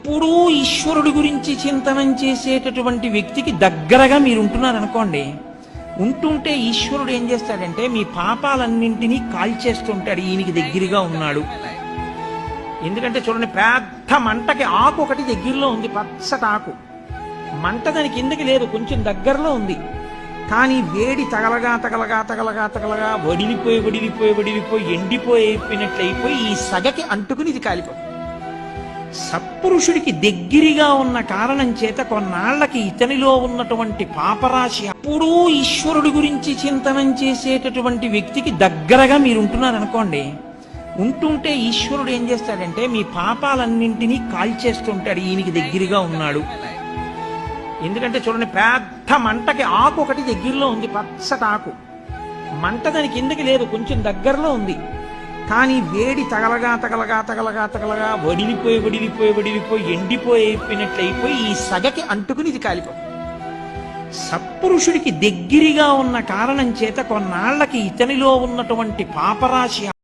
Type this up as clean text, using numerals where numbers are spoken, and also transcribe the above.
ఎప్పుడూ ఈశ్వరుడి గురించి చింతనం చేసేటటువంటి వ్యక్తికి దగ్గరగా మీరు ఉంటున్నారనుకోండి, ఉంటుంటే ఈశ్వరుడు ఏం చేస్తాడంటే మీ పాపాలన్నింటినీ కాల్చేస్తుంటాడు. ఈయనకి దగ్గరగా ఉన్నాడు. ఎందుకంటే చూడండి, పెద్ద మంటకి ఆకు ఒకటి దగ్గరలో ఉంది, పచ్చటి ఆకు. మంట దాని కిందకి లేదు, కొంచెం దగ్గరలో ఉంది. కానీ వేడి తగలగా తగలగా తగలగా తగలగా వడిలిపోయి ఎండిపోయినట్లయిపోయి ఈ సగకి అంటుకుని ఇది కాలిపోతుంది. సత్పురుషుడికి దగ్గరగా ఉన్న కారణం చేత కొన్నాళ్లకి ఇతనిలో ఉన్నటువంటి పాపరాశి, ఎప్పుడూ ఈశ్వరుడి గురించి చింతనం చేసేటటువంటి వ్యక్తికి దగ్గరగా మీరు ఉంటున్నారనుకోండి, ఉంటుంటే ఈశ్వరుడు ఏం చేస్తాడంటే మీ పాపాలన్నింటినీ కాల్చేస్తుంటాడు. ఈయనకి దగ్గరగా ఉన్నాడు. ఎందుకంటే చూడండి, పెద్ద మంటకి ఆకు ఒకటి దగ్గరలో ఉంది, పచ్చటి ఆకు. మంట దాని కిందకి లేదు, కొంచెం దగ్గరలో ఉంది. కానీ వేడి తగలగా తగలగా తగలగా తగలగా వడిలిపోయి ఎండిపోయినట్లయిపోయి ఈ సగకి అంటుకుని ఇది కాలిపోతుంది. సత్పురుషుడికి దగ్గరగా ఉన్న కారణం చేత కొన్నాళ్లకి ఇతనిలో ఉన్నటువంటి పాపరాశి